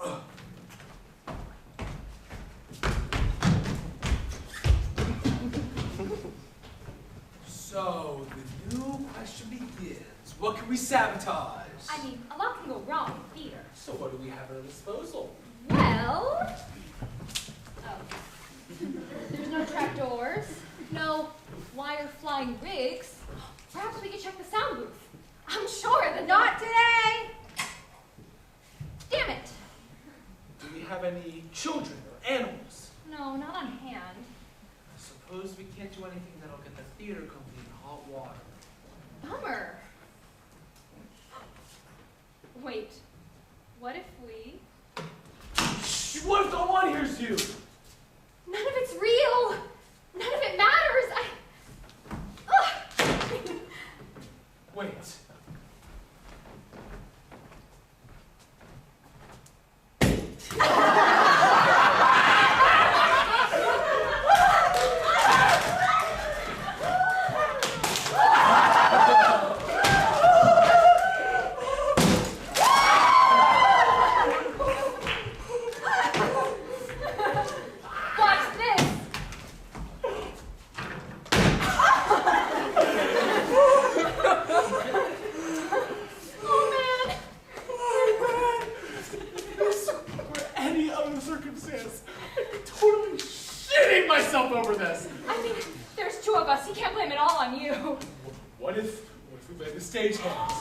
Ugh. So, the new question begins. What can we sabotage? I mean, a lot can go wrong in theater. So what do we have at our disposal? Well... There's no trapdoors, no wire flying rigs. Perhaps we could check the sound booth. I'm sure that... Not today! Damn it! Do we have any children or animals? No, not on hand. I suppose we can't do anything that'll get the theater company in hot water. Bummer. Wait, what if we... What if Don Juan hears you? None of it's real! None of it matters! Wait. Watch this! Oh man! This were any other circumstance, I'd be totally shitting myself over this. I mean, there's 2 of us. You can't blame it all on you. What if we blame the stagehands?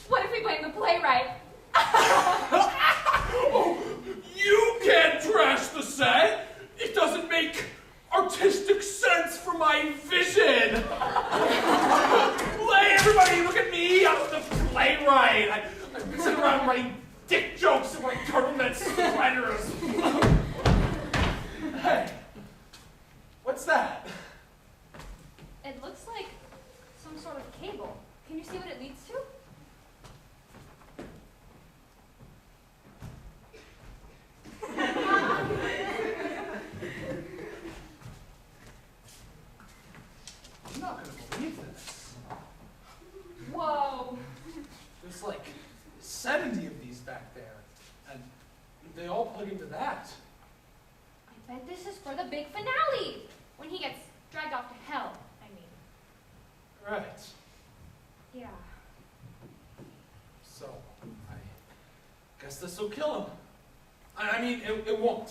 What if we blame the playwright? Oh, you can't trash the set. It doesn't make artistic sense for my vision. Hey, everybody, look at me. I'm the playwright. I'm sitting around writing dick jokes in my turtleneck sweaters. Hey, what's that? It looks like some sort of cable. Can you see what it leads to? I'm not gonna believe this. Whoa! There's like 70 of these back there, and they all plug into that. I bet this is for the big finale! When he gets dragged off to hell, I mean. Right. Yeah. So, I guess this will kill him. I mean, it won't.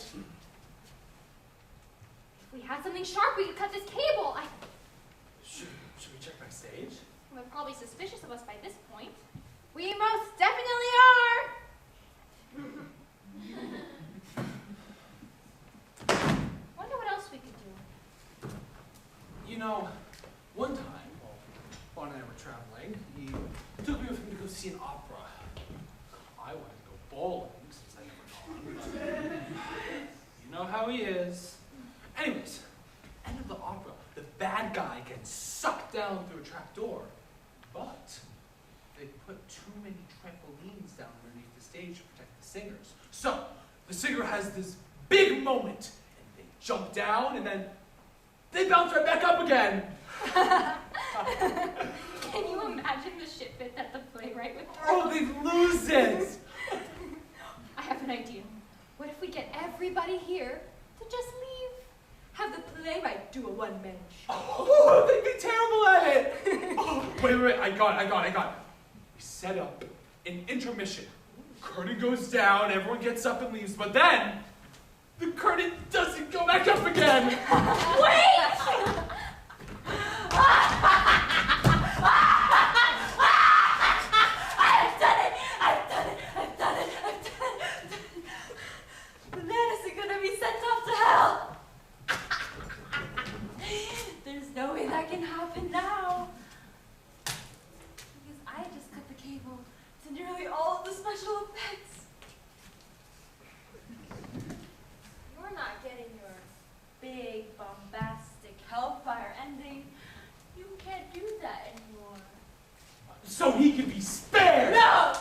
If we had something sharp, we could cut this cable. Should we check backstage? They're probably suspicious of us by this point. We most definitely are! Wonder what else we could do. You know, one time, traveling, he took me with him to go see an opera. I wanted to go bowling, since I'd never gone, but you know how he is. Anyways, end of the opera, the bad guy gets sucked down through a trap door, but they put too many trampolines down underneath the stage to protect the singers. So, the singer has this big moment, and they jump down, and then they bounce right back up again. Can you imagine the shit fit that the playwright would throw? Oh, they lose it! I have an idea. What if we get everybody here to just leave? Have the playwright do a one-man show. Oh, they'd be terrible at it! Oh, wait, I got it. We set up an intermission. Curtain goes down, everyone gets up and leaves, but then the curtain doesn't go back up again! Wait! I've done it. Bananas are gonna be sent off to hell. There's no way that can happen now. Because I just cut the cable to nearly all of the special effects. You're not getting your big, bombastic hellfire ending. You can't do that anymore. So he can be spared! No!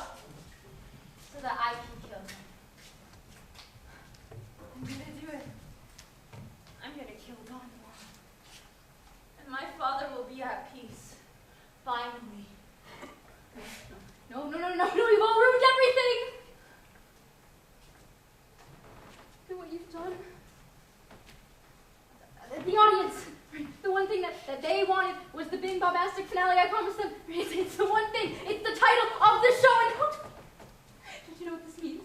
So that I can kill him. I'm gonna do it. I'm gonna kill Don Juan. And my father will be at peace. Finally. No, you've all ruined everything! Look at what you've done. The audience, the one thing that they wanted was the big bombastic finale I promised them. It's the one thing, it's the title of the show, and don't you know what this means?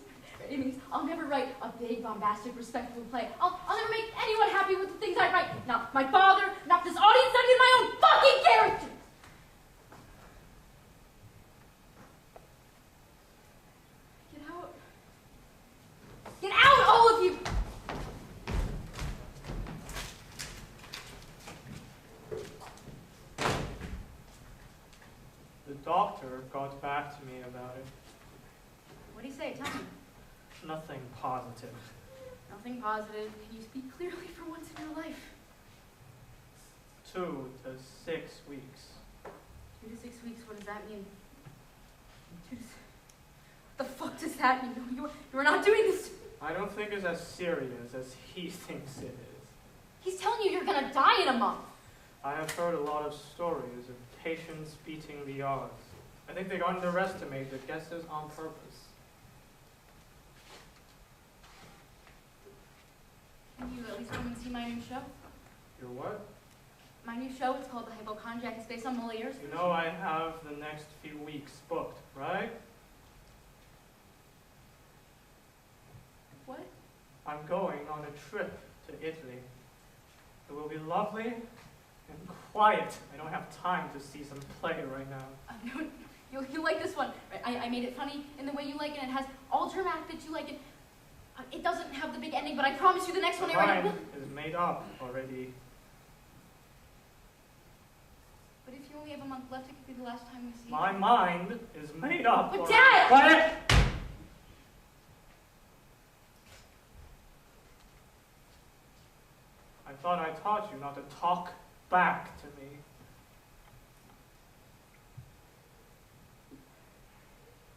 It means I'll never write a big, bombastic, respectful play. I'll never make anyone happy with the things I write. Not my father, not this audience, not even my own fucking characters! Get out, all of you! The doctor got back to me about it. What do you say? Tell me. Nothing positive. Nothing positive. Can you speak clearly for once in your life? 2 to 6 weeks. 2 to 6 weeks, what does that mean? 2 to 6... What the fuck does that mean? No, you're not doing this. I don't think it's as serious as he thinks it is. He's telling you you're gonna die in a month. I have heard a lot of stories of patients beating the odds. I think they underestimate the guesses on purpose. Can you at least come and see my new show? Your what? My new show is called The Hypochondriac. It's based on Moliere's. You know I have the next few weeks booked, right? What? I'm going on a trip to Italy. It will be lovely and quiet. I don't have time to see some play right now. You'll like this one. I made it funny in the way you like it, and it has all dramatic that you like it. It doesn't have the big ending, but I promise you the next one I write Mine is made up already. But if you only have a month left, it could be the last time we see My it. mind is made up. But already. Dad! Quiet! I thought I taught you not to talk back to me.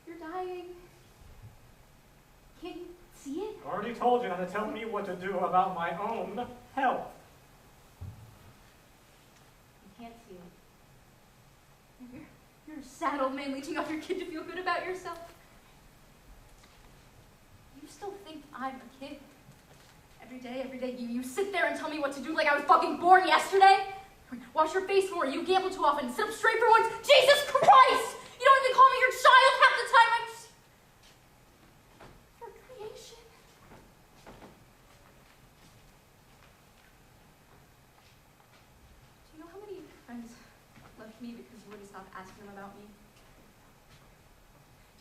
You're dying. Can't you see it? I already told you not to tell me what to do about my own health. You can't see it. You're a sad old man leeching off your kid to feel good about yourself. You still think I'm a kid? Every day, you sit there and tell me what to do like I was fucking born yesterday? Wash your face more, you gamble too often, sit up straight for once. Jesus Christ! You don't even call me your child half the time. I'm just... Your creation. Do you know how many friends left me because you wouldn't stop asking them about me? Do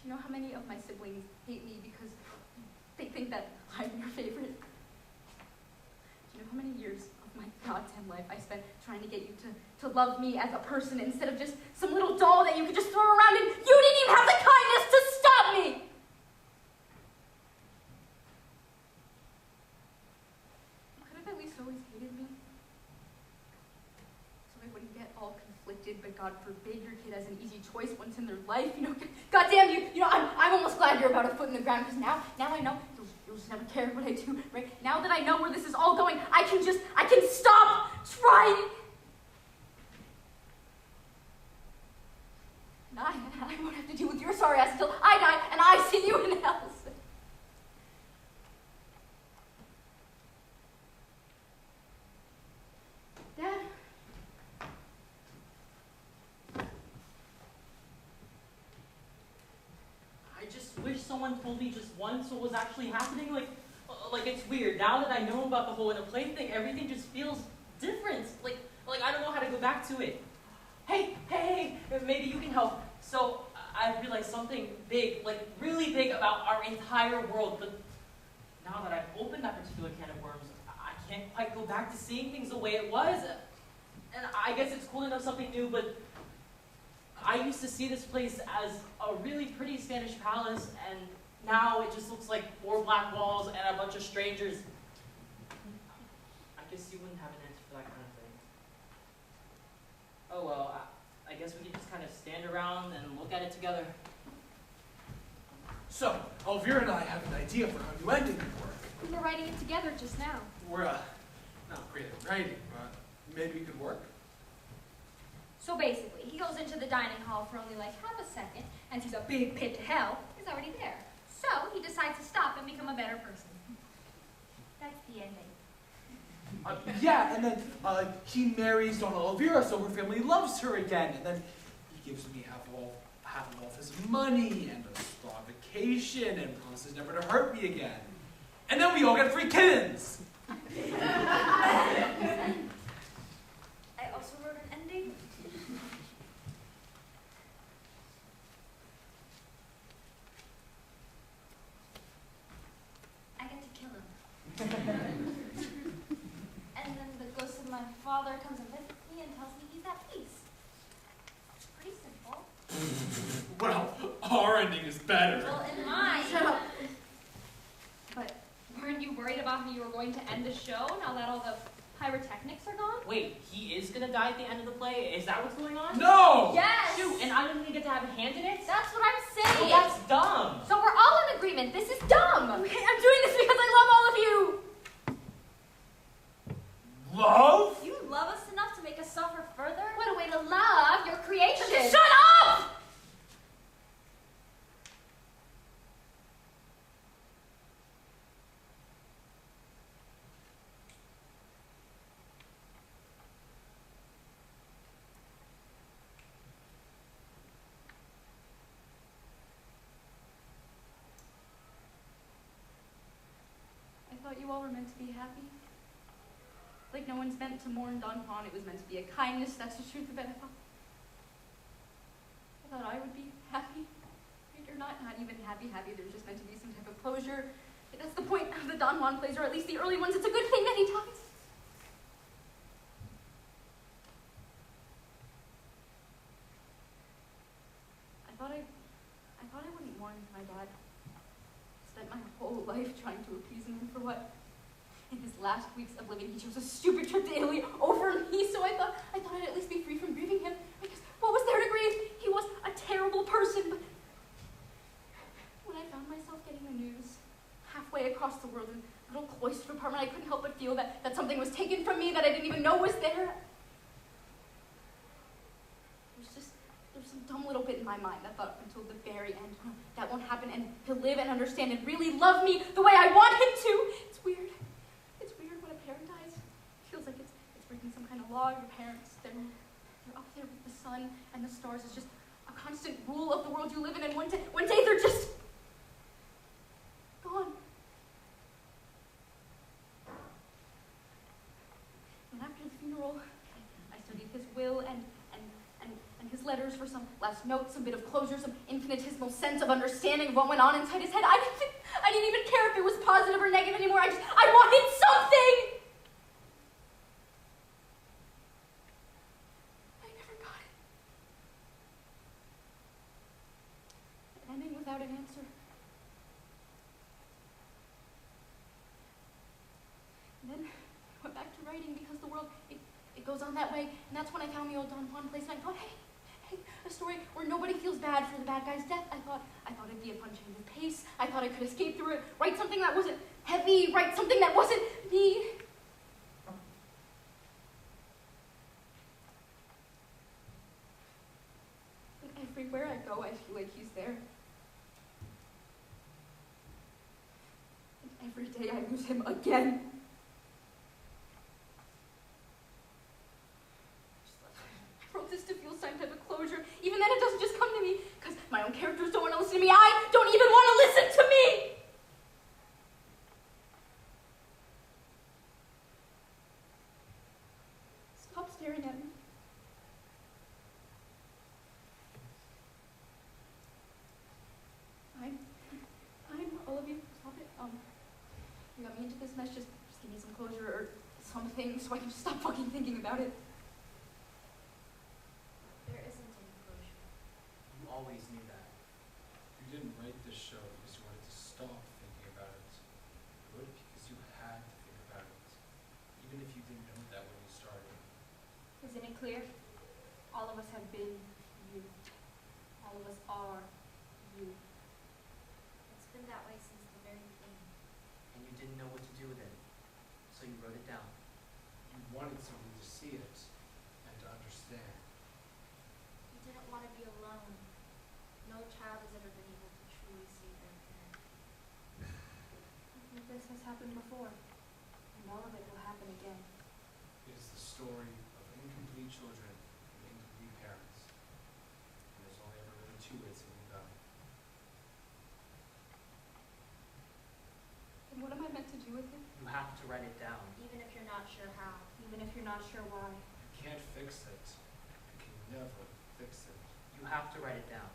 you know how many of my siblings hate me because they think that I'm your favorite? Do you know how many years of my goddamn life I spent trying to get you to love me as a person instead of just some little doll that you could just throw around, and you didn't even have the kindness to stop me! You could have at least always hated me. So I wouldn't get all conflicted, but God forbid your kid has an easy choice once in their life, you know. Goddamn you, I'm almost glad you're about a foot in the ground, because now I know you'll just never care what I do, right? Now that I know where this is all going, I can stop trying. And I won't have to deal with your sorry ass until I die and I see you in hell. Dad? I just wish someone told me just once what was actually happening. Like it's weird. Now that I know about the whole in a play thing, everything just feels different. Like I don't know how to go back to it. Hey, maybe you can help. So I realized something big, like really big about our entire world. But now that I've opened that particular can of worms, I can't quite go back to seeing things the way it was. And I guess it's cool to know something new, but I used to see this place as a really pretty Spanish palace, and now it just looks like 4 black walls and a bunch of strangers. I guess you wouldn't have an answer for that kind of thing. Oh well, I guess we could just kind of stand around and look at it together. So, Elvira and I have an idea for how new ending could work. We were writing it together just now. We're not great at writing, but maybe it could work. So basically, he goes into the dining hall for only like half a second and sees a big pit to hell is already there. So he decides to stop and become a better person. That's the ending. Yeah, and then he marries Donna Elvira, so her family loves her again, and then he gives me half of all of his money and a spa vacation and promises never to hurt me again. And then we all get free kittens. I also wrote an ending. I get to kill him. And then the ghost of my father comes and visits me and tells me he's at peace. Pretty simple. Well, our ending is better. Well, in mine. But weren't you worried about how you were going to end the show now that all the pyrotechnics are gone? Wait, he is gonna die at the end of the play? Is that what's going on? No! Yes! Shoot, and I don't even get to have a hand in it? That's what I'm Oh, saying! that's dumb! So we're all in agreement. This is dumb! Okay, I'm doing this because I love all of you! Love? You love us enough to make us suffer further? What a way to love your creation! Shut up! I thought you all were meant to be happy. Like no one's meant to mourn Don Juan. It was meant to be a kindness. That's the truth of it. I thought I would be happy. You're not even happy. There's just meant to be some type of closure. That's the point of the Don Juan plays, or at least the early ones. It's a good thing that he dies. I thought I wouldn't mourn my dad. Spent my whole life trying to appease him for what? In his last weeks of living, he chose a stupid trip to Italy over me, so I thought I'd at least be free from grieving him. Because what was there to grieve? He was a terrible person, but when I found myself getting the news halfway across the world in a little cloistered apartment, I couldn't help but feel that something was taken from me that I didn't even know was there. There's some dumb little bit in my mind that thought until the very end, that won't happen, and he'll live and understand and really love me the way I want him to. It's weird. It's weird when a parent dies. It feels like it's breaking some kind of law. Your parents, they're up there with the sun and the stars. It's just a constant rule of the world you live in, and one day they're just gone. And after the funeral, I studied his will and his letters for some last note, some bit of closure, some infinitesimal sense of understanding of what went on inside his head. I didn't even care if it was positive or negative anymore. I wanted something! I never got it. on that way, and that's when I found the old Don Juan place, and I thought, hey, a story where nobody feels bad for the bad guy's death. I thought it'd be a fun change of pace. I thought I could escape through it, write something that wasn't heavy, write something that wasn't me. But everywhere I go, I feel like he's there. And every day I lose him again. I wrote this to feel some type of closure. Even then, it doesn't just come to me, because my own characters don't want to listen to me. I don't even want to listen to me! Stop staring at me. I'm all of you. Stop it. You got me into this mess. Just give me some closure or something so I can just stop fucking thinking about it. There isn't any closure. You always knew that. You didn't write this show because you wanted to stop thinking about it. You wrote it because you had to think about it, even if you didn't know that when you started. Isn't it clear? All of us have been you. All of us are you. It's been that way since the very beginning. And you didn't know what to do with it, so you wrote it down. You wanted someone to see it and to understand. You didn't want to be alone. No child has ever been able to truly see their parent. This has happened before, and all of it will happen again. It is the story of incomplete children and incomplete parents. And there's only ever really two ways it can go. And what am I meant to do with it? You have to write it down. Even if you're not sure how. Even if you're not sure why. You can't fix it. You can never fix it. You have to write it down.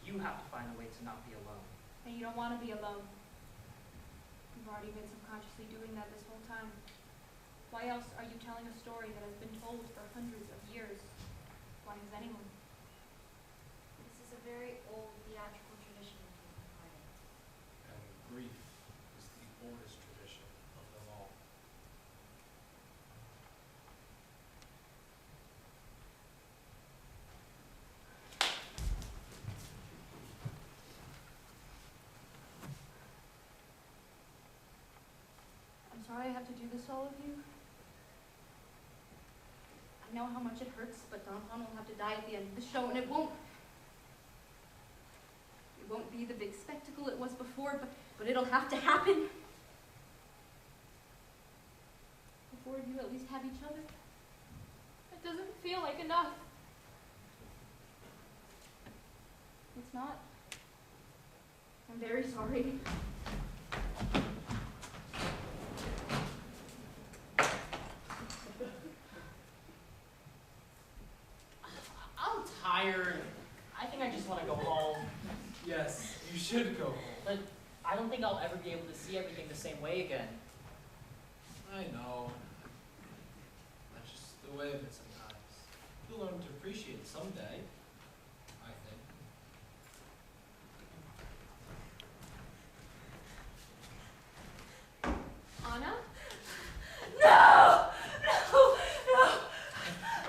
You have to find a way to not be alone. And you don't want to be alone. You've already been subconsciously doing that this whole time. Why else are you telling a story that has been told for hundreds of years? Why has anyone? This is a very old theatrical tradition of human writing. And grief is the oldest tradition of them all. I'm sorry I have to do this, all of you. I know how much it hurts, but Don Juan will have to die at the end of the show, and it won't be the big spectacle it was before, but it'll have to happen. Before you at least have each other. It doesn't feel like enough. It's not. I'm very sorry. I'm tired. I think I just want to go home. Yes, you should go home. But I don't think I'll ever be able to see everything the same way again. I know. That's just the way of it sometimes. You'll learn to appreciate it someday, I think. Anna? No! No! No!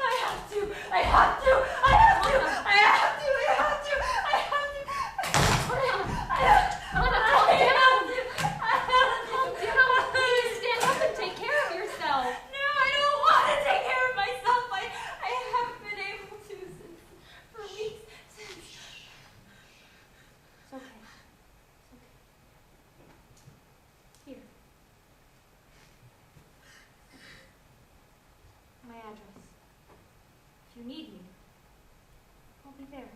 I have to! I have to! I have to! I have to! I have to! I have to! Anna, calm down! Calm down! Please stand up and take care of yourself. No, I don't want to take care of myself. I haven't been able to for weeks. It's okay. It's okay. Here. My address. If you need me, I'll be there.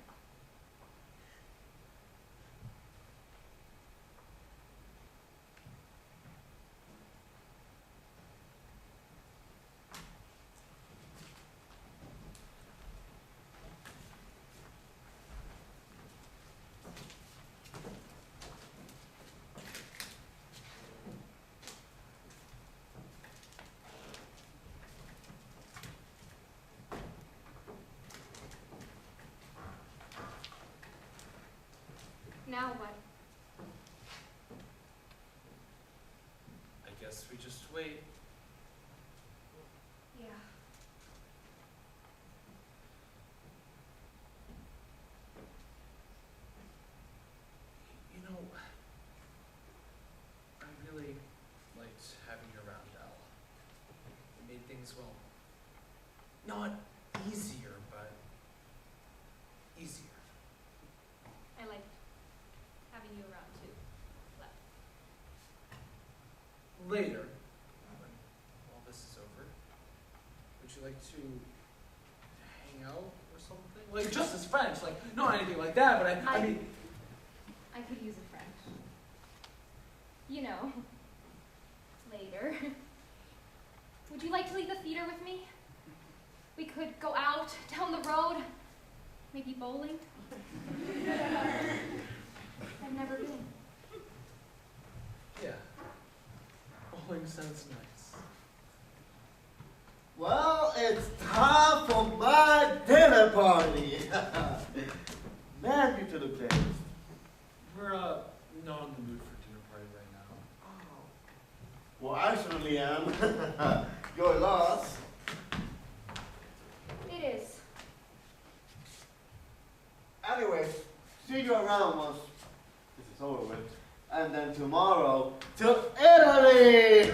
Now what? I guess we just wait. Yeah. Not easier, but easier. I liked having you around too. Later, when all this is over, would you like to hang out or something? Like, just as friends, like, not anything like that, but I mean... I could use a friend. You know, later. Would you like to leave the theater with me? We could go out, down the road, maybe bowling. I've never been. Yeah. Bowling sounds nice. Well, it's time for my dinner party. Man, you two look dazed. We're, not in the mood for dinner party right now. Well, I certainly am. Your loss. It is. Anyway, see you around once this is over with. And then tomorrow to Italy!